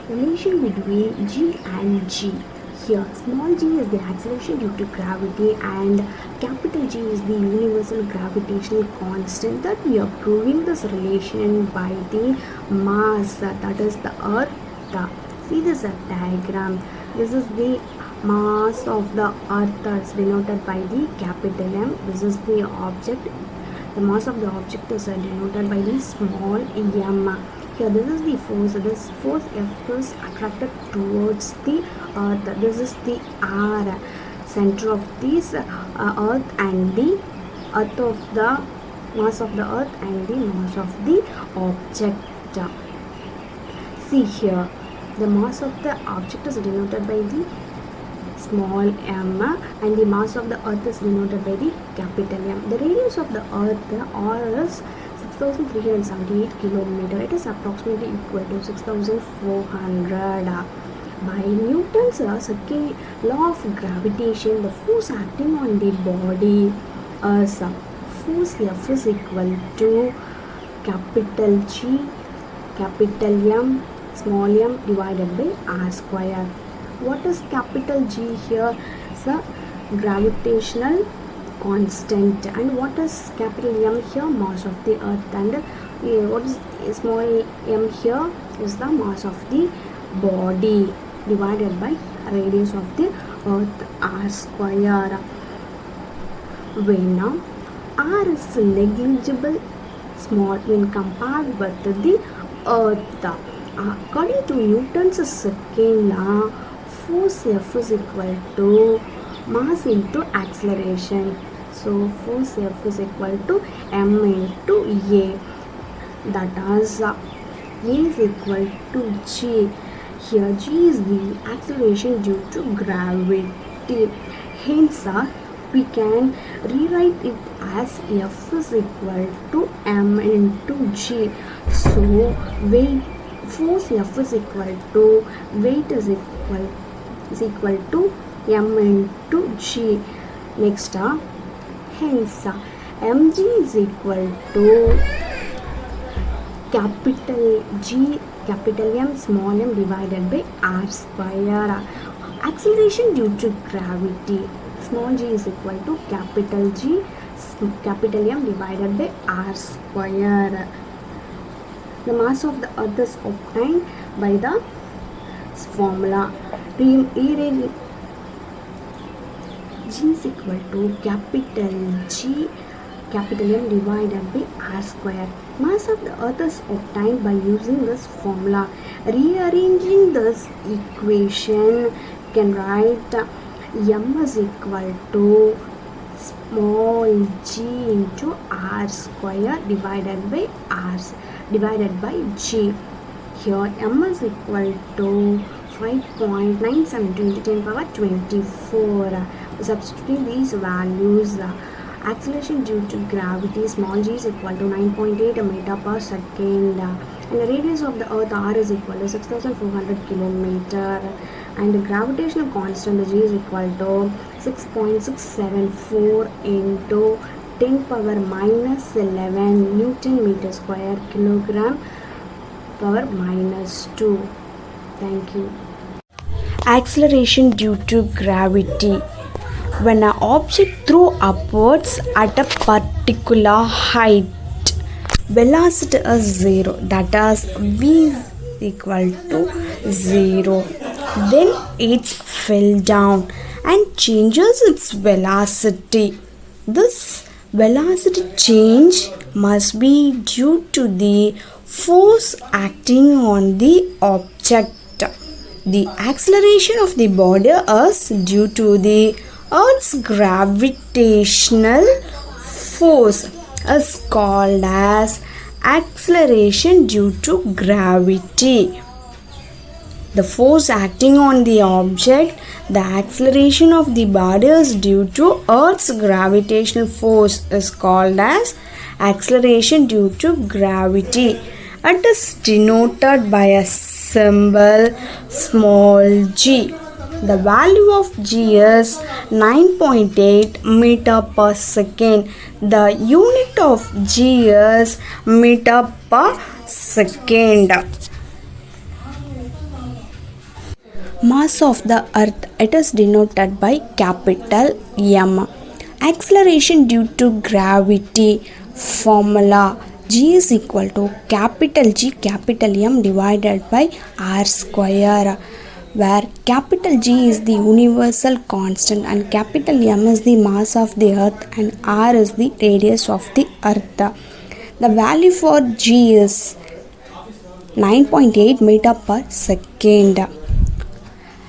Relation between G and G. Here, small g is the acceleration due to gravity and capital G is the universal gravitational constant, that we are proving this relation by the mass, that is the earth. See this diagram. This is the mass of the earth that's denoted by the capital M. This is the object. The mass of the object is denoted by the small m. Here this is the force. This force F is attracted towards the earth. This is the R, center of this earth, and the earth of the mass of the earth and the mass of the object. See here, the mass of the object is denoted by the small m and the mass of the earth is denoted by the capital M. The radius of the earth R is 6,378 km. It is approximately equal to 6,400. By Newton's second law of gravitation, the force acting on the body is force F is equal to capital G, capital M, small m divided by R square. What is capital G here? It's a gravitational constant. And what is capital M here? Mass of the earth. And what is small m here? Is the mass of the body divided by radius of the earth, R square. When R is negligible small when compared with the earth. According to Newton's second law, force F is equal to mass into acceleration. So force F is equal to m into A. That is A is equal to G. Here G is the acceleration due to gravity. Hence we can rewrite it as F is equal to m into G. So force F is equal to weight is equal to m into G. Next, hence mg is equal to capital G, capital M, small m divided by R square. Acceleration due to gravity, small g is equal to capital G, capital M divided by R square. The mass of the earth is obtained by the formula. G is equal to capital G, capital M divided by R square. Mass of the earth is obtained by using this formula. Rearranging this equation, you can write m is equal to small g into R square divided by G. Here m is equal to 5.97 into 10 power 24. Substituting these values, acceleration due to gravity, small g is equal to 9.8 meter per second, and the radius of the earth R is equal to 6,400 km, and the gravitational constant G is equal to 6.674 into 10 power minus 11 Newton meter square kilogram power minus 2. Thank you. Acceleration due to gravity. When an object throws upwards at a particular height, velocity is 0, that is v is equal to 0. Then it fell down and changes its velocity. This velocity change must be due to the force acting on the object. The acceleration of the body is due to the Earth's gravitational force, is called as acceleration due to gravity. The force acting on the object, the acceleration of the body is due to Earth's gravitational force, is called as acceleration due to gravity. It is denoted by a symbol small g. The value of g is 9.8 meter per second. The unit of g is meter per second. Mass of the earth, it is denoted by capital M. Acceleration due to gravity, formula G is equal to capital G capital M divided by R square, where capital G is the universal constant and capital M is the mass of the earth and R is the radius of the earth. The value for G is 9.8 meter per second.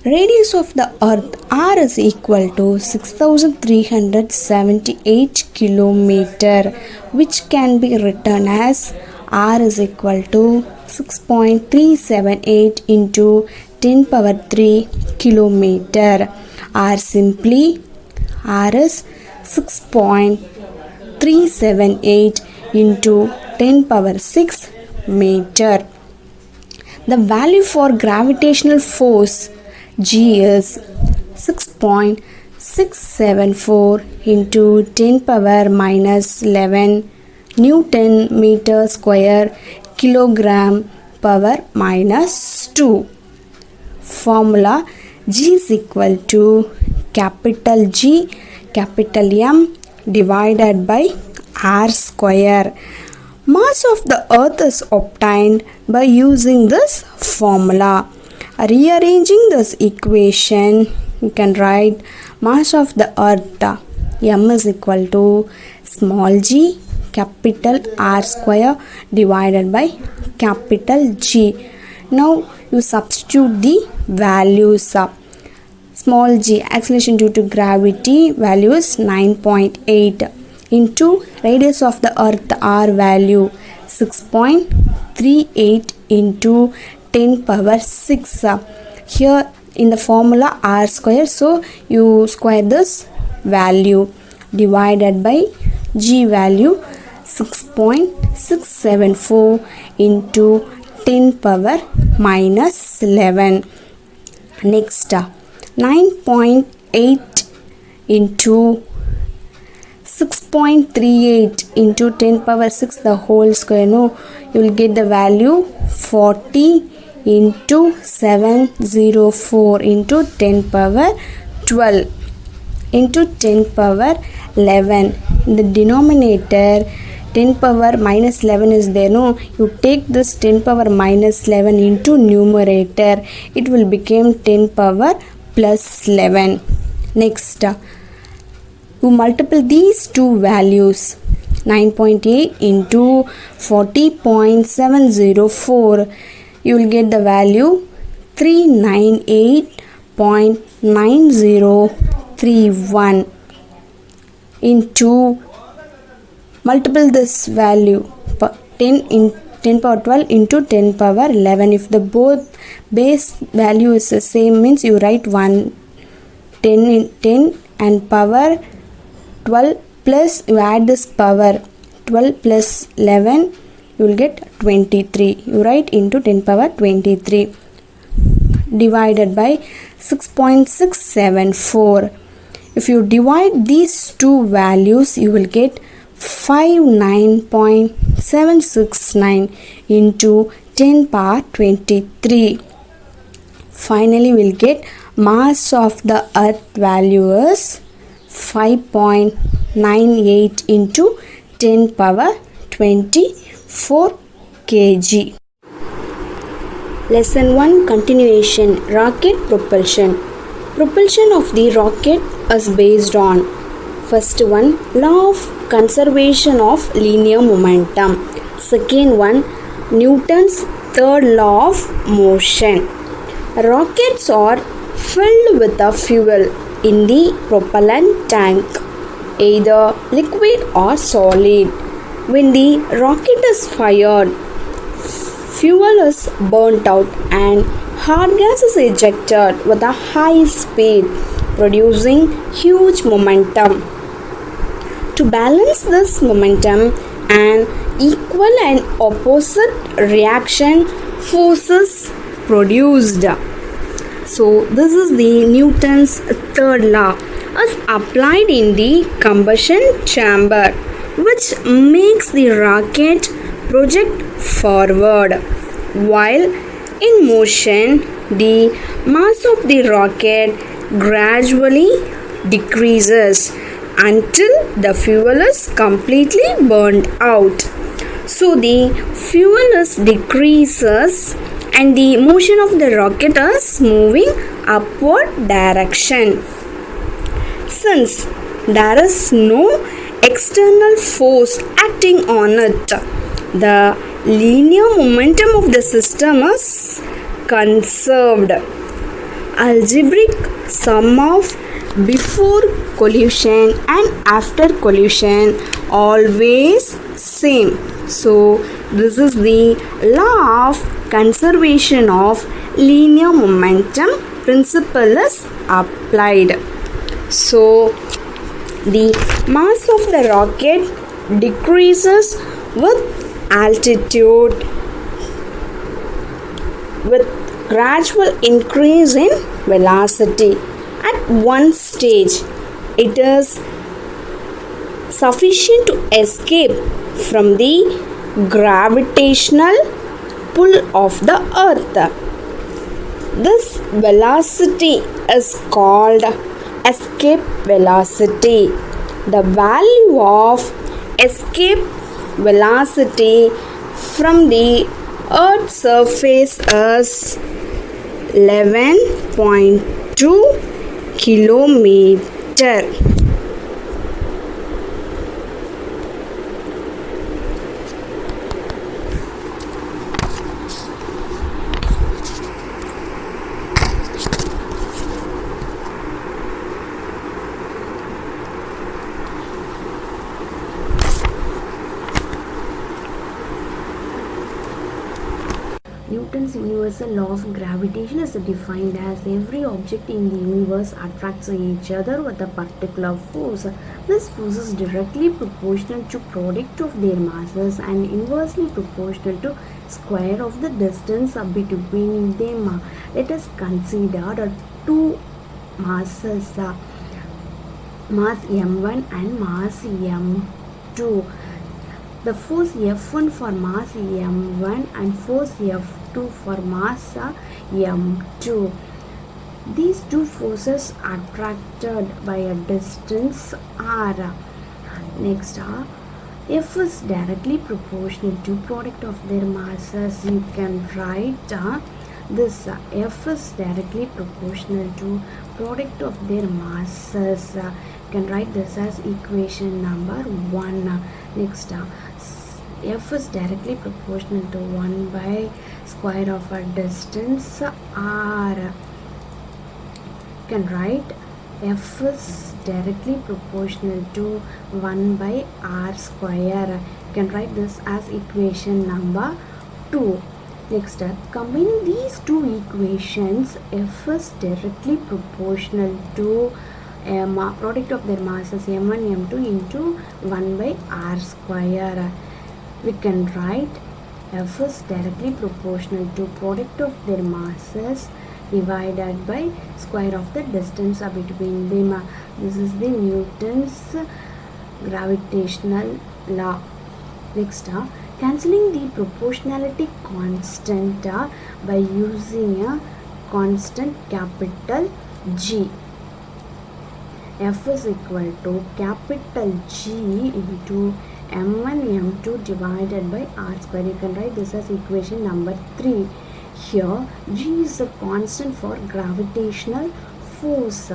Radius of the earth R is equal to 6378 kilometer, which can be written as R is equal to 6.378 into 10 power 3 kilometer. R simply R is 6.378 into 10 power 6 meter. The value for gravitational force G is 6.674 into 10 power minus 11 Newton meter square kilogram power minus 2. Formula G is equal to capital G capital M divided by R square. Mass of the earth is obtained by using this formula. Rearranging this equation, you can write mass of the earth M is equal to small g capital R square divided by capital G. Now you substitute the values. Small g, acceleration due to gravity, value is 9.8 into radius of the earth R value 6.38 into 10 power 6. Here in the formula R square, so you square this value divided by G value 6.674 into 10 power minus 11. Next 9.8 into 6.38 into 10 power 6 the whole square, no, you will get the value 40 into 704 into 10 power 12 into 10 power 11. In the denominator 10 power minus 11 is there, no, you take this 10 power minus 11 into numerator, it will become 10 power plus 11. Next you multiply these two values, 9.8 into 40.704, you will get the value 398.9031 into multiple this value 10 power 12 into 10 power 11. If the both base value is the same, means you write 10 and power 12 plus you add this power 12 plus 11, you will get 23. You write into 10 power 23 divided by 6.674. If you divide these two values, you will get 59.769 into 10 power 23. Finally, we will get mass of the earth value is 5.98 into 10 power 24 kg. Lesson 1 continuation, rocket propulsion. Propulsion of the rocket is based on first one, law of conservation of linear momentum. Second one, Newton's third law of motion. Rockets are filled with a fuel in the propellant tank, either liquid or solid. When the rocket is fired, fuel is burnt out and hard gas is ejected with a high speed, producing huge momentum. To balance this momentum, an equal and opposite reaction forces produced. So this is the Newton's third law is applied in the combustion chamber, which makes the rocket project forward, while In motion, the mass of the rocket gradually decreases until the fuel is completely burned out. So the fuel is decreases and the motion of the rocket is moving upward direction. Since there is no external force acting on it, the linear momentum of the system is conserved. Algebraic sum of before collision and after collision always same. So this is the law of conservation of linear momentum principle is applied. So the mass of the rocket decreases with altitude with gradual increase in velocity. At one stage, it is sufficient to escape from the gravitational pull of the earth. This velocity is called escape velocity. The value of escape velocity from the Earth's surface is 11.2 kilometer. Newton's universal law of gravitation is defined as every object in the universe attracts each other with a particular force. This force is directly proportional to product of their masses and inversely proportional to square of the distance between them. Let us consider two masses, mass m1 and mass m2. The force F1 for mass m1 and force F2 for mass m2. These two forces are attracted by a distance r. Next, F is directly proportional to product of their masses. You can write this F is directly proportional to product of their masses. You can write this as equation number 1. Next, F is directly proportional to 1 by square of a distance r. You can write F is directly proportional to 1 by r square. You can write this as equation number 2. Next, combining these two equations, F is directly proportional to product of their masses m1 m2 into 1 by r square. We can write F is directly proportional to product of their masses divided by square of the distance between them. This is the Newton's gravitational law. Next, cancelling the proportionality constant by using a constant capital G. F is equal to capital G into m1 m2 divided by r square. You can write this as equation number 3. Here G is a constant for gravitational force.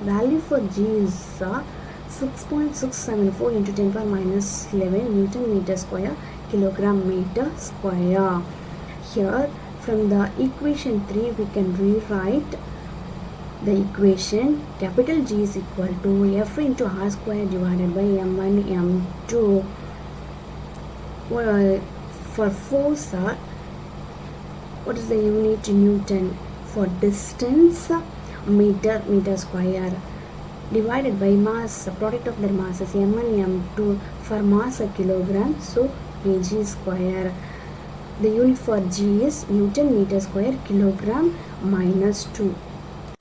Value for G is 6.674 into 10 power minus 11 Newton meter square kilogram meter square. Here from the equation 3 we can rewrite the equation capital G is equal to F into r square divided by m1 m2. For force, what is the unit Newton? For distance, meter square divided by mass, product of their masses m1 m2. For mass a kilogram, so kg square. The unit for G is Newton meter square kilogram minus 2.